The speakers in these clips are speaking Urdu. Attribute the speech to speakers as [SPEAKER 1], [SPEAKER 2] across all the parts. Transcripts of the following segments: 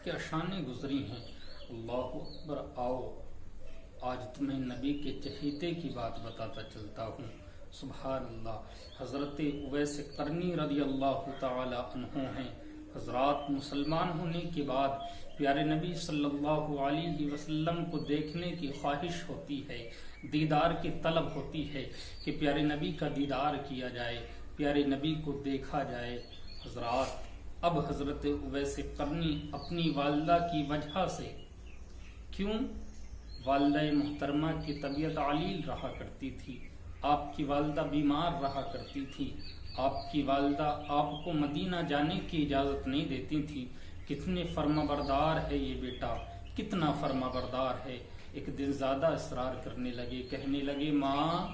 [SPEAKER 1] کیا شانیں گزری ہیں۔ اللہ اکبر، آؤ آج تمہیں نبی کے چہیتے کی بات بتاتا چلتا ہوں۔ سبحان اللہ۔ حضرت اویس قرنی رضی اللہ تعالی عنہ ہیں۔ حضرات، مسلمان ہونے کے بعد پیارے نبی صلی اللہ علیہ وسلم کو دیکھنے کی خواہش ہوتی ہے، دیدار کی طلب ہوتی ہے کہ پیارے نبی کا دیدار کیا جائے، پیارے نبی کو دیکھا جائے۔ حضرات، اب حضرت اویس قرنی اپنی والدہ کی وجہ سے، کیوں؟ والدہ محترمہ کی طبیعت علیل رہا کرتی تھی، آپ کی والدہ بیمار رہا کرتی تھی، آپ کی والدہ آپ کو مدینہ جانے کی اجازت نہیں دیتی تھی۔ کتنے فرما بردار ہے یہ بیٹا، کتنا فرما بردار ہے۔ ایک دن زیادہ اصرار کرنے لگے، کہنے لگے ماں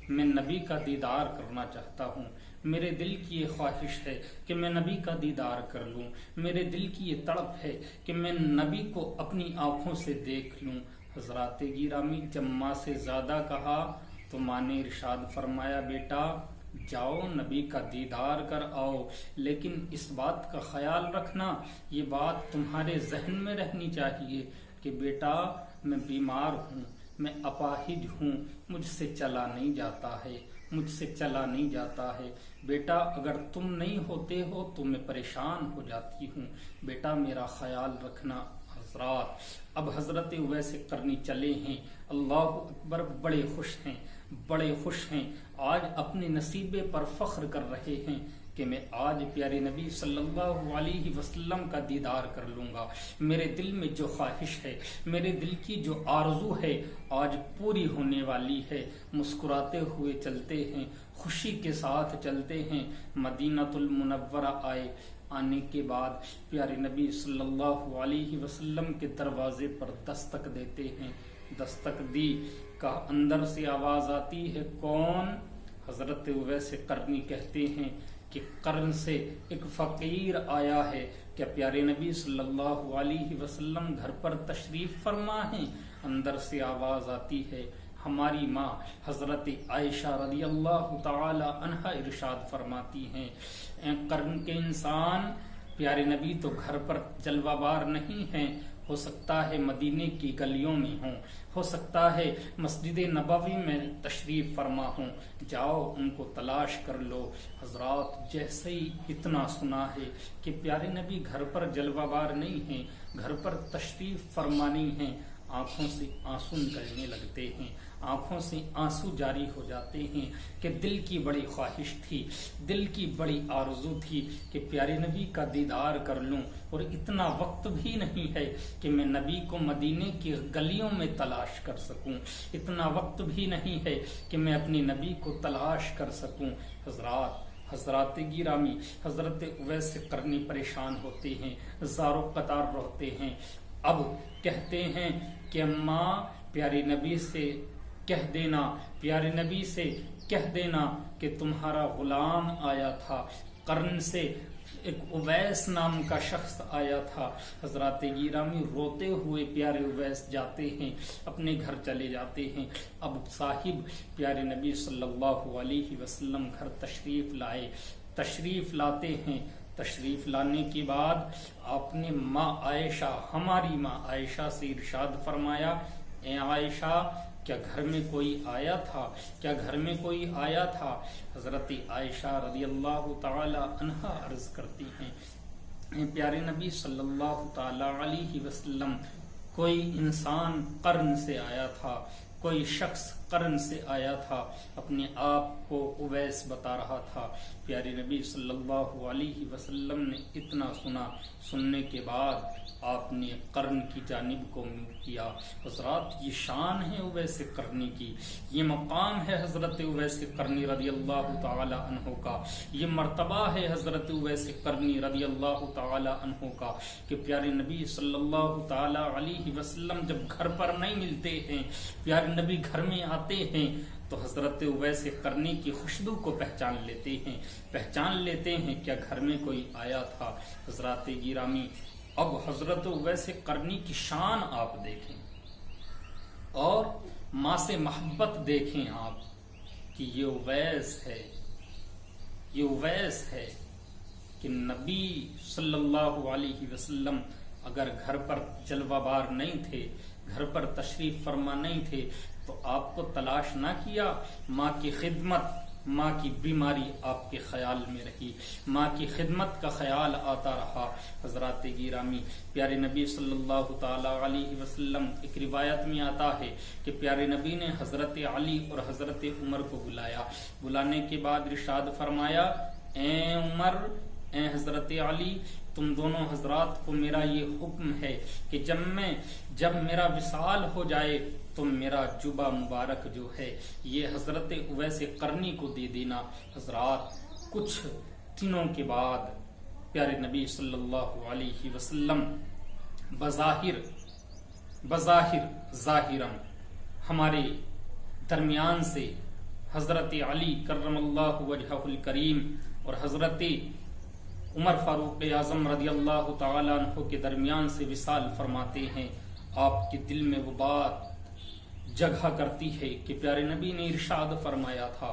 [SPEAKER 1] میں نبی کا دیدار کرنا چاہتا ہوں، میرے دل کی یہ خواہش ہے کہ میں نبی کا دیدار کر لوں، میرے دل کی یہ تڑپ ہے کہ میں نبی کو اپنی آنکھوں سے دیکھ لوں۔ حضرات گرامی، جب ماں سے زیادہ کہا تو ماں نے ارشاد فرمایا بیٹا جاؤ نبی کا دیدار کر آؤ، لیکن اس بات کا خیال رکھنا، یہ بات تمہارے ذہن میں رہنی چاہیے کہ بیٹا میں بیمار ہوں، میں اپاہج ہوں، مجھ سے چلا نہیں جاتا ہے، مجھ سے چلا نہیں جاتا ہے۔ بیٹا اگر تم نہیں ہوتے ہو تو میں پریشان ہو جاتی ہوں، بیٹا میرا خیال رکھنا۔ حضرات، اب حضرت اویس قرنی چلے ہیں، اللہ اکبر، بڑے خوش ہیں، بڑے خوش ہیں، آج اپنے نصیبے پر فخر کر رہے ہیں کہ میں آج پیارے نبی صلی اللہ علیہ وسلم کا دیدار کر لوں گا۔ میرے دل میں جو خواہش ہے، میرے دل کی جو آرزو ہے، آج پوری ہونے والی ہے۔ مسکراتے ہوئے چلتے ہیں، خوشی کے ساتھ چلتے ہیں، مدینۃ المنورہ آئے۔ آنے کے بعد پیارے نبی صلی اللہ علیہ وسلم کے دروازے پر دستک دیتے ہیں۔ دستک دی کا اندر سے آواز آتی ہے، کون؟ حضرت اویس قرنی کہتے ہیں کہ قرن سے ایک فقیر آیا ہے، کیا پیارے نبی صلی اللہ علیہ وسلم گھر پر تشریف فرما ہیں؟ اندر سے آواز آتی ہے، ہماری ماں حضرت عائشہ رضی اللہ تعالی عنہا ارشاد فرماتی ہیں، اے قرن کے انسان، پیارے نبی تو گھر پر جلوہ بار نہیں ہیں، ہو سکتا ہے مدینے کی گلیوں میں ہوں، ہو سکتا ہے مسجد نبوی میں تشریف فرما ہوں، جاؤ ان کو تلاش کر لو۔ حضرات، جیسے ہی اتنا سنا ہے کہ پیارے نبی گھر پر جلوہ بار نہیں ہیں، گھر پر تشریف فرما نہیں ہیں، آنکھوں سے آنسو نکلنے لگتے ہیں، آنکھوں سے آنسو جاری ہو جاتے ہیں کہ دل کی بڑی خواہش تھی، دل کی بڑی آرزو تھی کہ پیارے نبی کا دیدار کر لوں، اور اتنا وقت بھی نہیں ہے کہ میں نبی کو مدینے کی گلیوں میں تلاش کر سکوں، اتنا وقت بھی نہیں ہے کہ میں اپنے نبی کو تلاش کر سکوں۔ حضرات گرامی، حضرت اویس قرنی پریشان ہوتے ہیں، زار و قطار رہتے ہیں۔ اب کہتے ہیں کہ ماں پیارے نبی سے کہہ دینا، پیارے نبی سے کہہ دینا کہ تمہارا غلام آیا تھا، قرن سے ایک اویس نام کا شخص آیا تھا۔ حضرات گرامی، روتے ہوئے پیارے اویس جاتے ہیں، اپنے گھر چلے جاتے ہیں۔ اب صاحب پیارے نبی صلی اللہ علیہ وسلم گھر تشریف لائے، تشریف لاتے ہیں۔ تشریف لانے کے بعد آپ نے ماں عائشہ، ہماری ماں عائشہ سے ارشاد فرمایا، اے عائشہ کیا گھر میں کوئی آیا تھا؟ کیا گھر میں کوئی آیا تھا؟ حضرت عائشہ رضی اللہ تعالی عنہا عرض کرتی ہیں، اے پیارے نبی صلی اللہ تعالی علیہ وسلم، کوئی انسان قرن سے آیا تھا، کوئی شخص قرن سے آیا تھا، اپنے آپ کو اویس بتا رہا تھا۔ پیارے نبی صلی اللہ علیہ وسلم نے اتنا سنا، سننے کے بعد آپ نے قرن کی جانب کو منہ کیا۔ حضرات، یہ شان ہے اویس قرنی کی، یہ مقام ہے حضرت اویس قرنی رضی اللہ تعالی عنہ کا، یہ مرتبہ ہے حضرت اویس قرنی رضی اللہ تعالی عنہ کا کہ پیارے نبی صلی اللہ تعالی علیہ وسلم جب گھر پر نہیں ملتے ہیں، پیارے نبی گھر میں آتے ہیں تو حضرت اویس قرنی کی خوشبو کو پہچان لیتے ہیں کیا گھر میں کوئی آیا تھا۔ حضرات گرامی، اب حضرت اویس قرنی کی شان آپ دیکھیں اور ماں سے محبت دیکھیں آپ کہ یہ اویس ہے کہ نبی صلی اللہ علیہ وسلم اگر گھر پر جلوہ بار نہیں تھے، گھر پر تشریف فرما نہیں تھے تو آپ کو تلاش نہ کیا؟ ماں کی خدمت، ماں کی بیماری آپ کے خیال میں رہی، ماں کی خدمت کا خیال آتا رہا۔ حضرات گرامی، پیارے نبی صلی اللہ تعالی علیہ وسلم، ایک روایت میں آتا ہے کہ پیارے نبی نے حضرت علی اور حضرت عمر کو بلایا، بلانے کے بعد ارشاد فرمایا، اے عمر، اے حضرت علی، تم دونوں حضرات کو میرا یہ حکم ہے کہ جب میرا وصال ہو جائے تو میرا جبہ مبارک جو ہے یہ حضرت اویس قرنی کو دے دینا۔ حضرات، کچھ دنوں کے بعد پیارے نبی صلی اللہ علیہ وسلم ظاہراً ہمارے درمیان سے حضرت علی کرم اللہ وجہہ الکریم اور حضرت عمر فاروق اعظم رضی اللہ تعالی عنہ کے درمیان سے وصال فرماتے ہیں۔ آپ کے دل میں وہ بات جگہ کرتی ہے کہ پیارے نبی نے ارشاد فرمایا تھا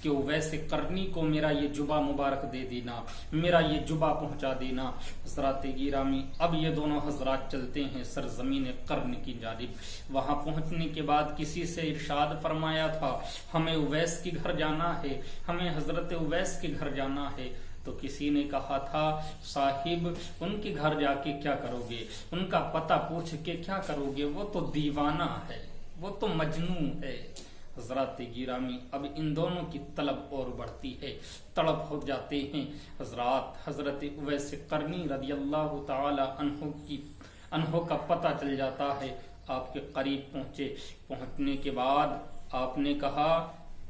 [SPEAKER 1] کہ اویس قرنی کو میرا یہ جبہ مبارک دے دینا، میرا یہ جبہ پہنچا دینا۔ حضرات گرامی، اب یہ دونوں حضرات چلتے ہیں سرزمین قرن کی جانب۔ وہاں پہنچنے کے بعد کسی سے ارشاد فرمایا تھا ہمیں اویس کے گھر جانا ہے، ہمیں حضرت اویس کے گھر جانا ہے، تو کسی نے کہا تھا صاحب ان کے گھر جا کے کیا کرو گے، ان کا پتہ پوچھ کے کیا کرو گے، وہ تو دیوانہ ہے، وہ تو مجنون ہے۔ حضرات گرامی، اب ان دونوں کی طلب اور بڑھتی ہے، تڑپ ہو جاتے ہیں حضرات۔ حضرت اویس قرنی رضی اللہ تعالی عنہ کا پتہ چل جاتا ہے، آپ کے قریب پہنچے۔ پہنچنے کے بعد آپ نے کہا،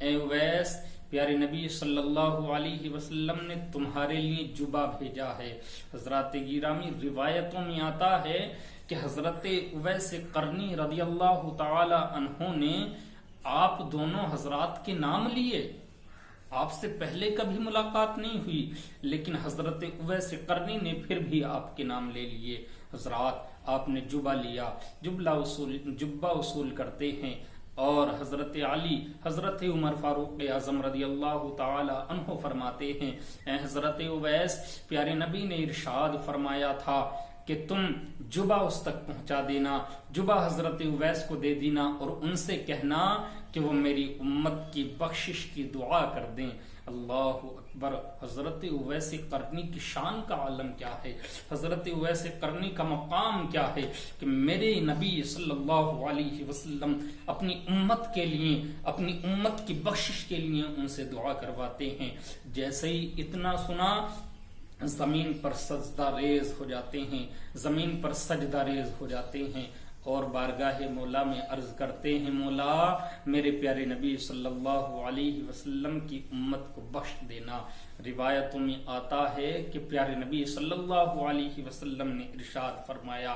[SPEAKER 1] اے اویس، پیارے نبی صلی اللہ علیہ وسلم نے تمہارے لیے جبہ بھیجا ہے۔ حضرات گرامی، روایتوں میں آتا ہے کہ حضرت اویس قرنی رضی اللہ تعالی عنہ نے آپ دونوں حضرات کے نام لیے۔ آپ سے پہلے کبھی ملاقات نہیں ہوئی، لیکن حضرت اویس قرنی نے پھر بھی آپ کے نام لے لیے۔ حضرات، آپ نے جبہ لیا، جبہ وصول کرتے ہیں، اور حضرت علی، حضرت عمر فاروق اعظم رضی اللہ تعالی عنہ فرماتے ہیں، اے حضرت اویس، پیارے نبی نے ارشاد فرمایا تھا کہ تم جبہ اس تک پہنچا دینا، جبہ حضرت اویس کو دے دینا، اور ان سے کہنا کہ وہ میری امت کی بخشش کی دعا کر دیں۔ اللہ اکبر! حضرت اویس قرنی کی شان کا عالم کیا ہے، حضرت اویس قرنی کا مقام کیا ہے کہ میرے نبی صلی اللہ علیہ وسلم اپنی امت کے لیے، اپنی امت کی بخشش کے لیے ان سے دعا کرواتے ہیں۔ جیسے ہی اتنا سنا، زمین پر سجدہ ریز ہو جاتے ہیں، زمین پر سجدہ ریز ہو جاتے ہیں، اور بارگاہ مولا میں عرض کرتے ہیں، مولا میرے پیارے نبی صلی اللہ علیہ وسلم کی امت کو بخش دینا۔ روایتوں میں آتا ہے کہ پیارے نبی صلی اللہ علیہ وسلم نے ارشاد فرمایا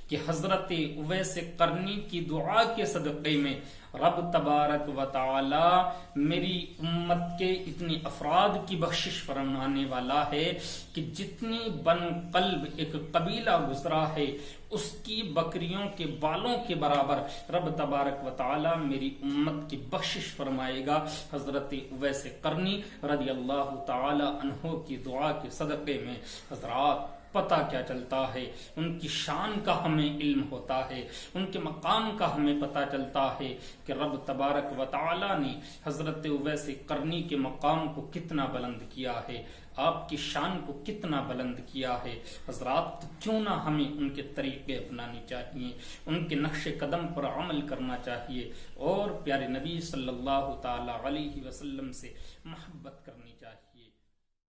[SPEAKER 1] کہ حضرت اویس قرنی کی دعا کے صدقے میں رب تبارک و تعالی میری امت کے اتنے افراد کی بخشش فرمانے والا ہے کہ جتنی بن قلب ایک قبیلہ گزرا ہے اس کی بکریوں کے بالوں کے برابر رب تبارک و تعالی میری امت کی بخشش فرمائے گا۔ حضرت اویس قرنی رضی اللہ تعالی عنہ کی دعا کے صدقے میں حضرات پتہ کیا چلتا ہے، ان کی شان کا ہمیں علم ہوتا ہے، ان کے مقام کا ہمیں پتہ چلتا ہے کہ رب تبارک و تعالی نے حضرت اویس قرنی کے مقام کو کتنا بلند کیا ہے، آپ کی شان کو کتنا بلند کیا ہے۔ حضرات، کیوں نہ ہمیں ان کے طریقے اپنانے چاہیے، ان کے نقش قدم پر عمل کرنا چاہیے، اور پیارے نبی صلی اللہ تعالی علیہ وسلم سے محبت کرنی چاہیے۔